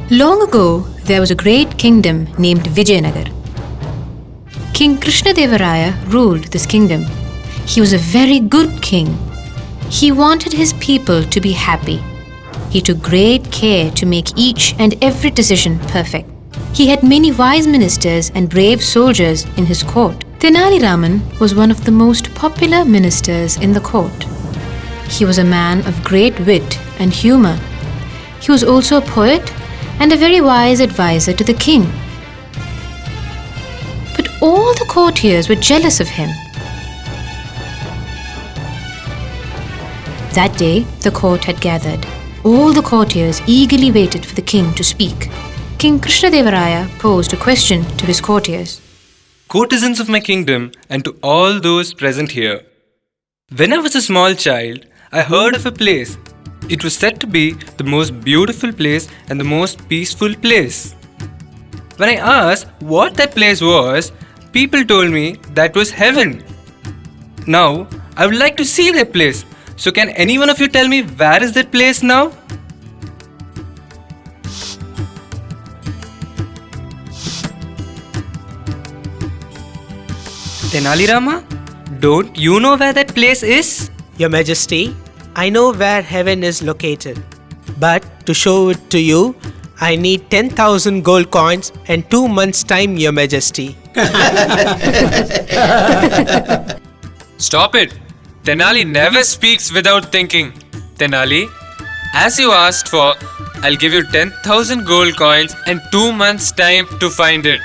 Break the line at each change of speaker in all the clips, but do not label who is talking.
Long ago, there was a great kingdom named Vijayanagar. King Krishnadevaraya ruled this kingdom. He was a very good king. He wanted his people to be happy. He took great care to make each and every decision perfect. He had many wise ministers and brave soldiers in his court. Tenali Raman was one of the most popular ministers in the court. He was a man of great wit and humor. He was also a poet and a very wise advisor to the king. But all the courtiers were jealous of him. That day, the court had gathered. All the courtiers eagerly waited for the king to speak. King Krishnadevaraya posed a question to his courtiers.
Courtesans of my kingdom, and to all those present here. When I was a small child, I heard of a place. It was said to be the most beautiful place and the most peaceful place. When I asked what that place was, people told me that was heaven. Now, I would like to see that place. So can any one of you tell me where is that place now? Tenali Rama, don't you know where that place is?
Your Majesty, I know where heaven is located. But to show it to you, I need 10,000 gold coins and 2 months' time, Your Majesty.
Stop it! Tenali never speaks without thinking. Tenali, as you asked for, I'll give you 10,000 gold coins and 2 months' time to find it.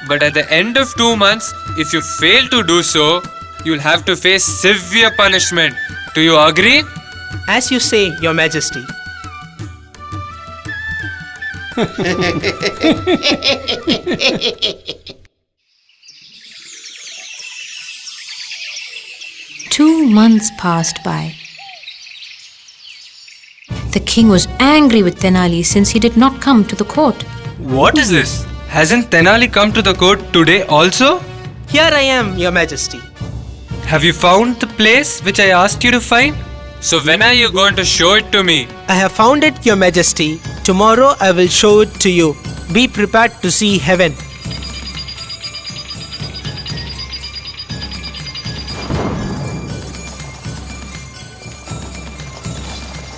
But at the end of 2 months, if you fail to do so, you'll have to face severe punishment. Do you agree?
As you say, Your Majesty.
Two months passed by. The king was angry with Tenali since he did not come to the court.
What is this? Hasn't Tenali come to the court today also?
Here I am, Your Majesty.
Have you found the place which I asked you to find? So when are you going to show it to me?
I have found it, Your Majesty. Tomorrow I will show it to you. Be prepared to see heaven.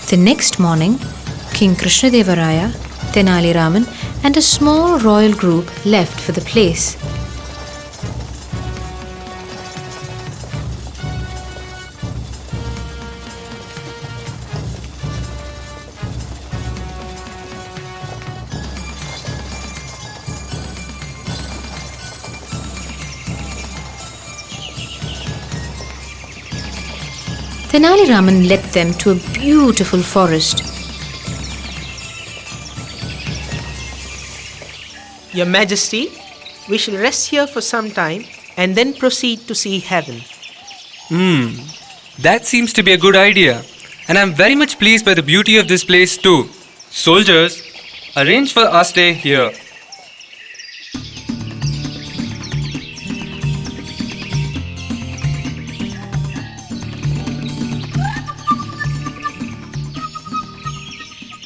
The next morning, King Krishnadevaraya, Tenali Raman, and a small royal group left for the place. Tenali Raman led them to a beautiful forest.
Your Majesty, we shall rest here for some time and then proceed to see heaven.
That seems to be a good idea. And I'm very much pleased by the beauty of this place too. Soldiers, arrange for our stay here.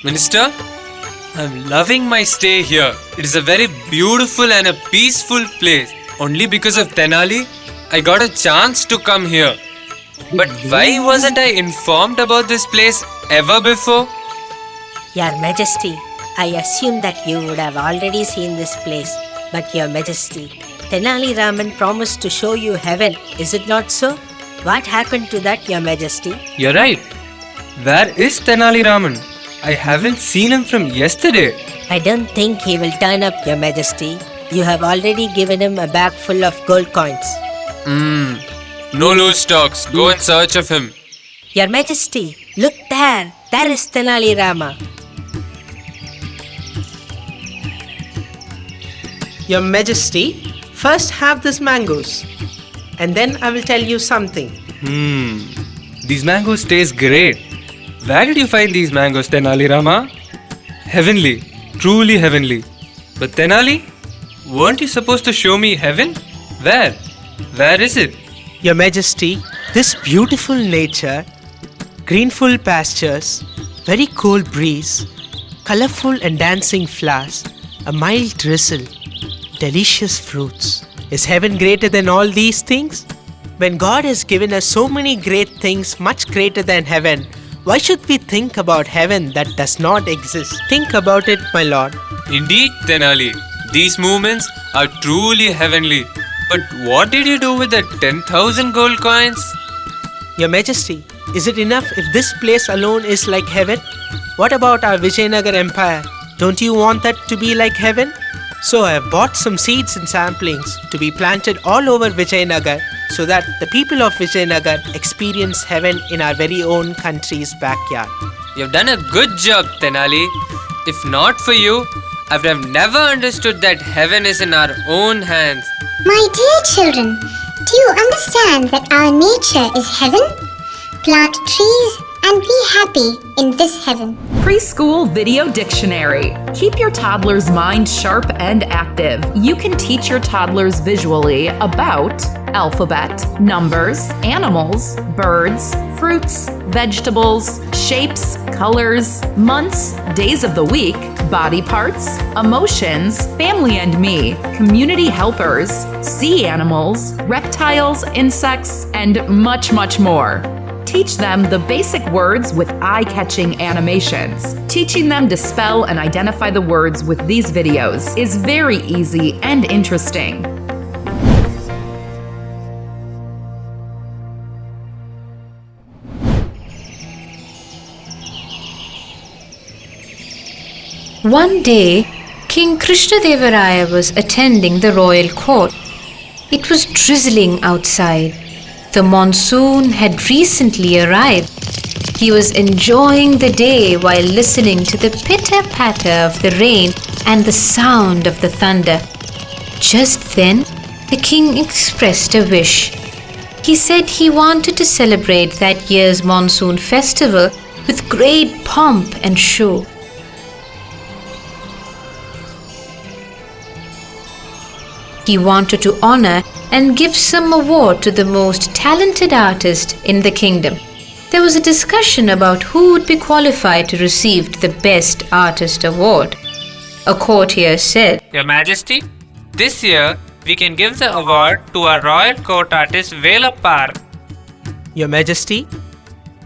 Minister, I'm loving my stay here. It is a very beautiful and a peaceful place. Only because of Tenali, I got a chance to come here. But why wasn't I informed about this place ever before?
Your Majesty, I assume that you would have already seen this place. But Your Majesty, Tenali Raman promised to show you heaven, is it not so? What happened to that, Your Majesty?
You're right. Where is Tenali Raman? I haven't seen him from yesterday.
I don't think he will turn up, Your Majesty. You have already given him a bag full of gold coins.
No loose talks. Go in search of him.
Your Majesty, look there. There is Tenali Rama.
Your Majesty, first have these mangoes. And then I will tell you something.
These mangoes taste great. Where did you find these mangoes, Tenali Rama? Heavenly. Truly heavenly. But Tenali, weren't you supposed to show me heaven? Where? Where is it?
Your Majesty, this beautiful nature, greenful pastures, very cool breeze, colorful and dancing flowers, a mild drizzle, delicious fruits. Is heaven greater than all these things? When God has given us so many great things, much greater than heaven, why should we think about heaven that does not exist? Think about it, my lord.
Indeed, Tenali, these moments are truly heavenly. But what did you do with the 10,000 gold coins?
Your Majesty, is it enough if this place alone is like heaven? What about our Vijayanagar Empire? Don't you want that to be like heaven? So I have bought some seeds and samplings to be planted all over Vijayanagar so that the people of Vijayanagar experience heaven in our very own country's backyard.
You've done a good job, Tenali. If not for you, I would have never understood that heaven is in our own hands.
My dear children, do you understand that our nature is heaven? Plant trees and be happy in this heaven.
Preschool Video Dictionary. Keep your toddler's mind sharp and active. You can teach your toddlers visually about alphabet, numbers, animals, birds, fruits, vegetables, shapes, colors, months, days of the week, body parts, emotions, family and me, community helpers, sea animals, reptiles, insects, and much, much more. Teach them the basic words with eye-catching animations. Teaching them to spell and identify the words with these videos is very easy and interesting.
One day, King Krishnadevaraya was attending the royal court. It was drizzling outside. The monsoon had recently arrived. He was enjoying the day while listening to the pitter-patter of the rain and the sound of the thunder. Just then, the king expressed a wish. He said he wanted to celebrate that year's monsoon festival with great pomp and show. He wanted to honor and give some award to the most talented artist in the kingdom. There was a discussion about who would be qualified to receive the Best Artist Award. A courtier said,
Your Majesty, this year we can give the award to our royal court artist Velapar.
Your Majesty,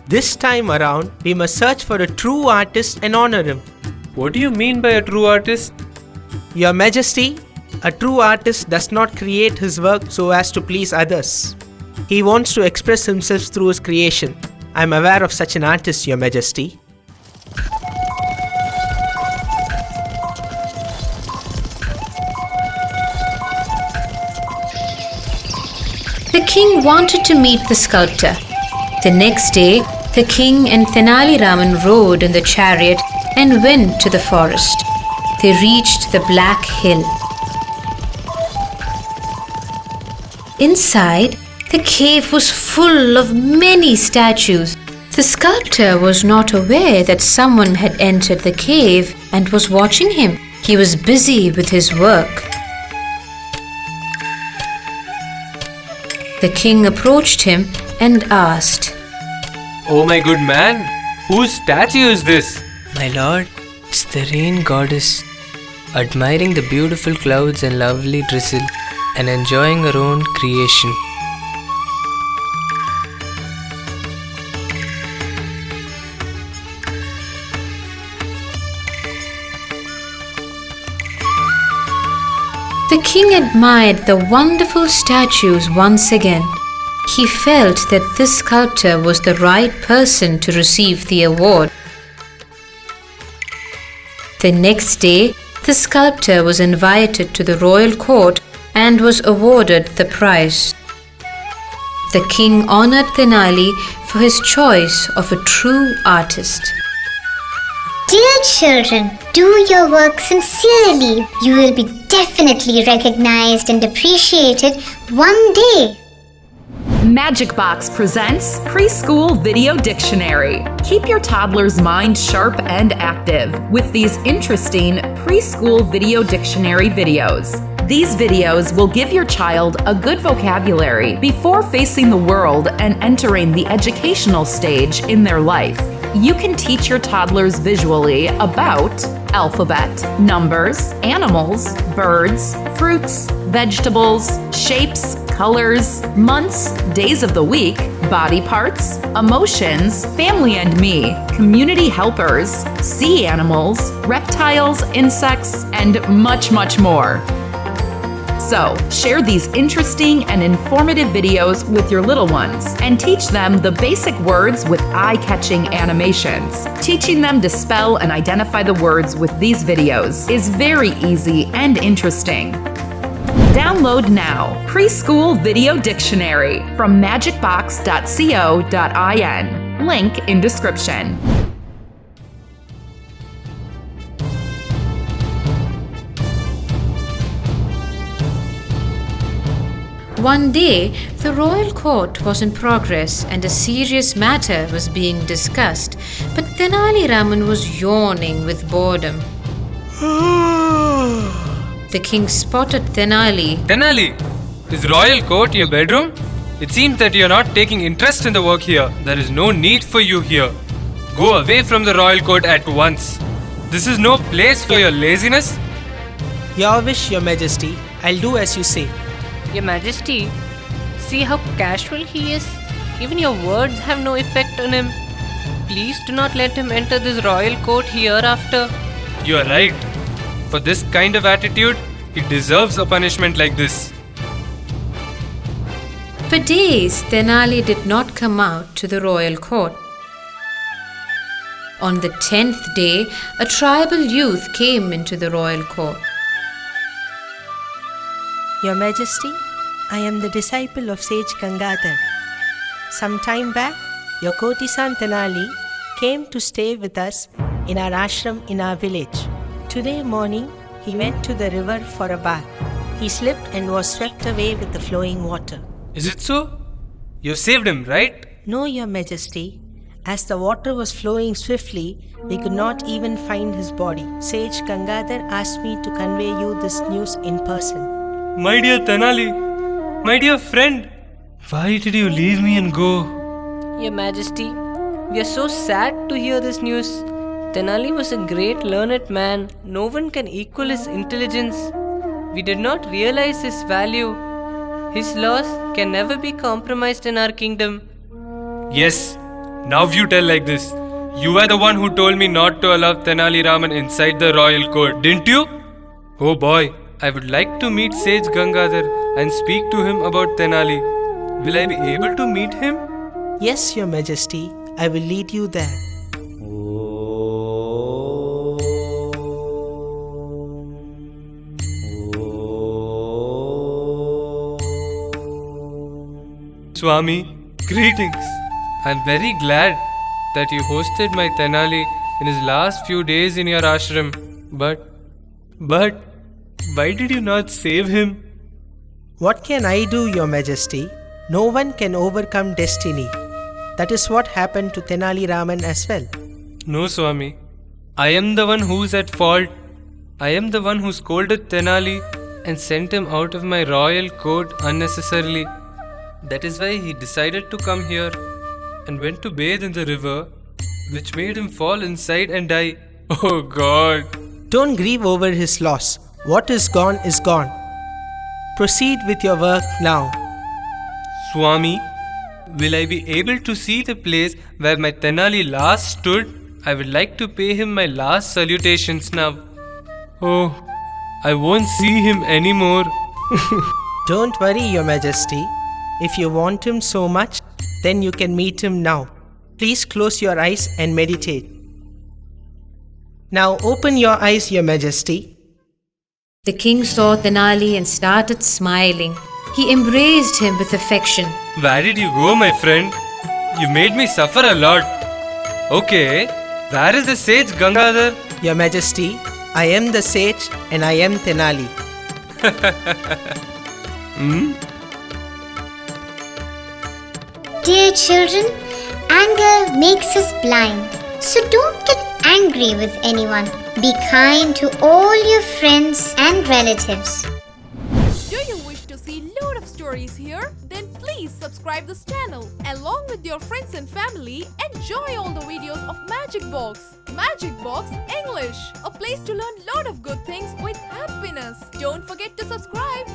this time around we must search for a true artist and honor him.
What do you mean by a true artist?
Your Majesty, a true artist does not create his work so as to please others. He wants to express himself through his creation. I am aware of such an artist, Your Majesty.
The king wanted to meet the sculptor. The next day, the king and Tenali Raman rode in the chariot and went to the forest. They reached the Black Hill. Inside, the cave was full of many statues. The sculptor was not aware that someone had entered the cave and was watching him. He was busy with his work. The king approached him and asked,
Oh my good man, whose statue is this?
My lord, it's the rain goddess, admiring the beautiful clouds and lovely drizzle and enjoying her own creation.
The king admired the wonderful statues once again. He felt that this sculptor was the right person to receive the award. The next day, the sculptor was invited to the royal court and was awarded the prize. The king honored Tenali for his choice of a true artist.
Dear children, do your work sincerely. You will be definitely recognized and appreciated one day.
MagicBox presents Preschool Video Dictionary. Keep your toddler's mind sharp and active with these interesting preschool video dictionary videos. These videos will give your child a good vocabulary before facing the world and entering the educational stage in their life. you can teach your toddlers visually about alphabet, numbers, animals, birds, fruits, vegetables, shapes, colors, months, days of the week, body parts, emotions, family and me, community helpers, sea animals, reptiles, insects, and much, much more. So, share these interesting and informative videos with your little ones and teach them the basic words with eye-catching animations. Teaching them to spell and identify the words with these videos is very easy and interesting. Download now Preschool Video Dictionary from magicbox.co.in. Link in description.
One day, the royal court was in progress and a serious matter was being discussed, but Tenali Raman was yawning with boredom. The king spotted Tenali.
Tenali, is royal court your bedroom? It seems that you are not taking interest in the work here. There is no need for you here. Go away from the royal court at once. This is no place for your laziness.
Your wish, Your Majesty. I'll do as you say.
Your Majesty, see how casual he is? Even your words have no effect on him. Please do not let him enter this royal court hereafter.
You are right. For this kind of attitude, he deserves a punishment like this.
For days, Tenali did not come out to the royal court. On the 10th day, a tribal youth came into the royal court.
Your Majesty, I am the disciple of sage Gangadhar. Some time back, your courtesan Tenali came to stay with us in our ashram in our village. Today morning, he went to the river for a bath. He slipped and was swept away with the flowing water.
Is it so? You saved him, right?
No, Your Majesty. As the water was flowing swiftly, we could not even find his body. Sage Gangadhar asked me to convey you this news in person.
My dear Tenali, my dear friend, why did you leave me and go?
Your Majesty, we are so sad to hear this news. Tenali was a great learned man. No one can equal his intelligence. We did not realize his value. His laws can never be compromised in our kingdom.
Yes, now you tell like this. You were the one who told me not to allow Tenali Raman inside the royal court, didn't you? Oh boy, I would like to meet Sage Gangadhar and speak to him about Tenali. Will I be able to meet him?
Yes, Your Majesty. I will lead you there.
Swami, greetings. I'm very glad that you hosted my Tenali in his last few days in your ashram. But, why did you not save him?
What can I do, Your Majesty? No one can overcome destiny. That is what happened to Tenali Raman as well.
No, Swami. I am the one who's at fault. I am the one who scolded Tenali and sent him out of my royal court unnecessarily. That is why he decided to come here and went to bathe in the river, which made him fall inside and die. Oh God!
Don't grieve over his loss. What is gone is gone. Proceed with your work now.
Swami, will I be able to see the place where my Tenali last stood? I would like to pay him my last salutations now. Oh, I won't see him anymore.
Don't worry, Your Majesty. If you want him so much, then you can meet him now. Please close your eyes and meditate. Now open your eyes, Your Majesty.
The king saw Tenali and started smiling. He embraced him with affection.
Where did you go, my friend? You made me suffer a lot. Okay, where is the sage Gangadhar?
Your Majesty, I am the sage and I am Tenali.
Dear children, anger makes us blind. So don't get angry with anyone. Be kind to all your friends and relatives.
Do you wish to see a lot of stories here? here? Then please subscribe this channel. Along with your friends and family, enjoy all the videos of MagicBox. MagicBox English, a place to learn lot of good things with happiness. Don't forget to subscribe.